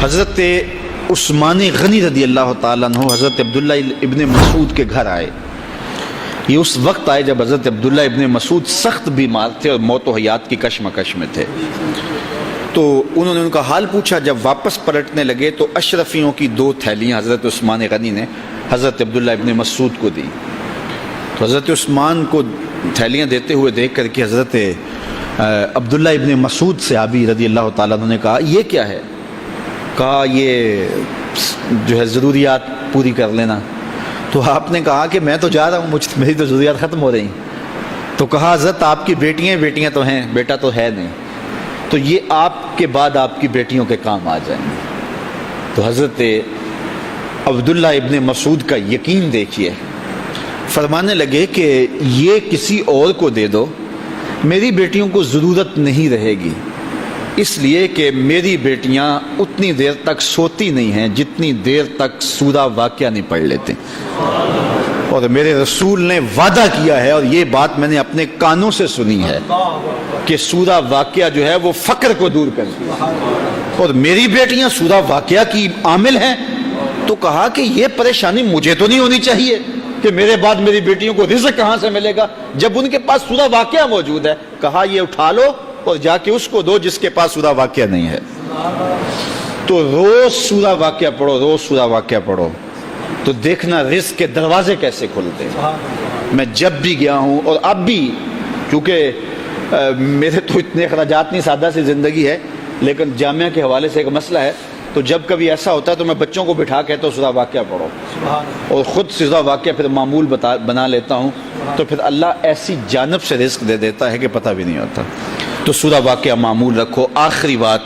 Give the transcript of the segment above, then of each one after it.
حضرت عثمان غنی رضی اللہ تعالیٰ عنہ حضرت عبداللہ ابن مسعود کے گھر آئے. یہ اس وقت آئے جب حضرت عبداللہ ابن مسعود سخت بیمار تھے اور موت و حیات کی کشمکش میں تھے. تو انہوں نے ان کا حال پوچھا. جب واپس پلٹنے لگے تو اشرفیوں کی 2 تھیلیاں حضرت عثمان غنی نے حضرت عبداللہ ابن مسعود کو دی. تو حضرت عثمان کو تھیلیاں دیتے ہوئے دیکھ کر کے حضرت عبداللہ ابن مسعود صحابی رضی اللہ تعالیٰ عنہ نے کہا یہ کیا ہے؟ کہا یہ جو ہے ضروریات پوری کر لینا. تو آپ نے کہا کہ میں تو جا رہا ہوں, میری تو ضروریات ختم ہو رہی ہیں. تو کہا حضرت آپ کی بیٹیاں تو ہیں, بیٹا تو ہے نہیں, تو یہ آپ کے بعد آپ کی بیٹیوں کے کام آ جائیں گے. تو حضرت عبداللہ ابن مسعود کا یقین دیکھیے, فرمانے لگے کہ یہ کسی اور کو دے دو, میری بیٹیوں کو ضرورت نہیں رہے گی, اس لیے کہ میری بیٹیاں اتنی دیر تک سوتی نہیں ہیں جتنی دیر تک سورہ واقعہ نہیں پڑھ لیتے. اور میرے رسول نے وعدہ کیا ہے, اور یہ بات میں نے اپنے کانوں سے سنی ہے, کہ سورہ واقعہ جو ہے وہ فقر کو دور کرتی ہے, اور میری بیٹیاں سورہ واقعہ کی عامل ہیں. تو کہا کہ یہ پریشانی مجھے تو نہیں ہونی چاہیے کہ میرے بعد میری بیٹیوں کو رزق کہاں سے ملے گا جب ان کے پاس سورہ واقعہ موجود ہے. کہا یہ اٹھا لو اور جا کے اس کو دو جس کے پاس سورہ واقعہ نہیں ہے. تو روز سورہ واقعہ پڑھو, روز سورہ واقعہ پڑھو, تو دیکھنا رزق کے دروازے کیسے کھلتے ہیں. میں جب بھی گیا ہوں, اور اب بھی, کیونکہ میرے تو اتنے اخراجات نہیں, سادہ سی زندگی ہے, لیکن جامعہ کے حوالے سے ایک مسئلہ ہے, تو جب کبھی ایسا ہوتا ہے تو میں بچوں کو بٹھا کہتا ہوں سورہ واقعہ پڑھو, اور خود سورہ واقعہ پھر معمول بنا لیتا ہوں. تو پھر اللہ ایسی جانب سے رزق دے دیتا ہے کہ پتہ بھی نہیں ہوتا. تو سورہ واقعہ معمول رکھو. آخری بات,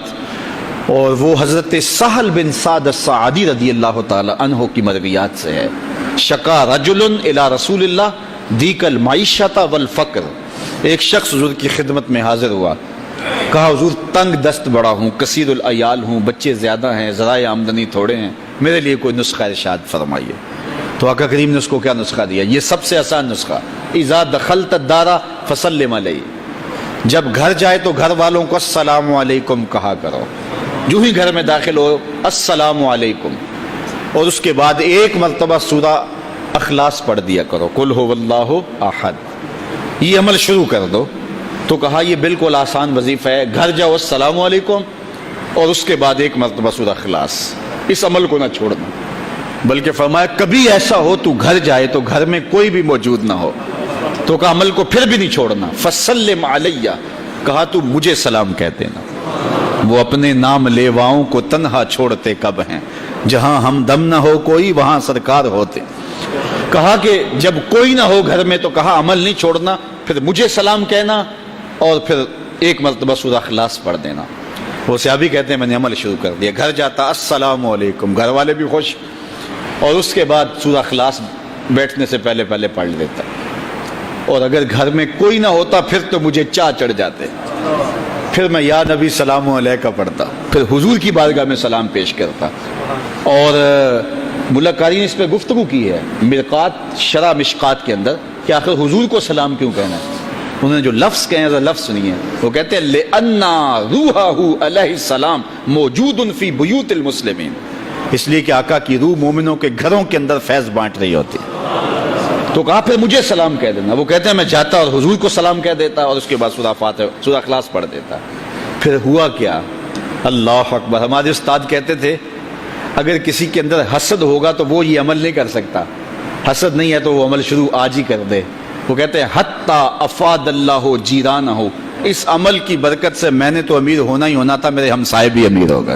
اور وہ حضرت سہل بن سعد الساعدی رضی اللہ تعالی عنہ کی مرویات سے ہے. شکا رجل الی رسول اللہ دیک المعیشۃ والفقر. ایک شخص حضور کی خدمت میں حاضر ہوا, کہا حضور تنگ دست بڑا ہوں, کثیر العیال ہوں, بچے زیادہ ہیں, ذرائع آمدنی تھوڑے ہیں, میرے لیے کوئی نسخہ ارشاد فرمائیے. تو آقا کریم نے اس کو کیا نسخہ دیا؟ یہ سب سے آسان نسخہ, اذا دخلت الدار فسلم علیہ. جب گھر جائے تو گھر والوں کو السلام علیکم کہا کرو. جو ہی گھر میں داخل ہو السلام علیکم, اور اس کے بعد ایک مرتبہ سورہ اخلاص پڑھ دیا کرو, قل هو اللہ احد. یہ عمل شروع کر دو. تو کہا یہ بالکل آسان وظیفہ ہے, گھر جاؤ السلام علیکم, اور اس کے بعد ایک مرتبہ سورہ اخلاص. اس عمل کو نہ چھوڑنا, بلکہ فرمایا کبھی ایسا ہو تو گھر جائے تو گھر میں کوئی بھی موجود نہ ہو, تو کہا عمل کو پھر بھی نہیں چھوڑنا. فسلم علیہ, کہا تو مجھے سلام کہہ دینا. وہ اپنے نام لیواؤں کو تنہا چھوڑتے کب ہیں, جہاں ہم دم نہ ہو کوئی وہاں سرکار ہوتے. کہا کہ جب کوئی نہ ہو گھر میں تو کہا عمل نہیں چھوڑنا, پھر مجھے سلام کہنا, اور پھر ایک مرتبہ سورہ اخلاص پڑھ دینا. وہ صحابی کہتے ہیں میں نے عمل شروع کر دیا, گھر جاتا السلام علیکم, گھر والے بھی خوش, اور اس کے بعد سورہ اخلاص بیٹھنے سے پہلے پڑھ لیتا. اور اگر گھر میں کوئی نہ ہوتا پھر تو مجھے چاہ چڑھ جاتے, پھر میں یا نبی سلام علیکہ پڑھتا, پھر حضور کی بارگاہ میں سلام پیش کرتا. اور ملکاری نے اس پہ گفتگو کی ہے مرقات شرح مشکات کے اندر کہ آخر حضور کو سلام کیوں کہنا ہے. انہوں نے جو لفظ کہے ہیں لفظ سنیے, وہ کہتے ہیں لِأَنَّا رُوحَهُ عَلَيْهِ السلام موجود فی بیوت المسلمین. اس لیے کہ آقا کی روح مومنوں کے گھروں کے اندر فیض بانٹ رہی ہوتی. تو کہا پھر مجھے سلام کہہ دینا. وہ کہتے ہیں میں جاتا اور حضور کو سلام کہہ دیتا, اور اس کے بعد سورہ اخلاص پڑھ دیتا. پھر ہوا کیا؟ اللہ اکبر. ہمارے استاد کہتے تھے اگر کسی کے اندر حسد ہوگا تو وہ یہ عمل نہیں کر سکتا, حسد نہیں ہے تو وہ عمل شروع آج ہی کر دے. وہ کہتے ہیں حتی افاد اللہ جیرانہ, اس عمل کی برکت سے میں نے تو امیر ہونا ہی ہونا تھا, میرے ہمسائے بھی امیر ہو گئے.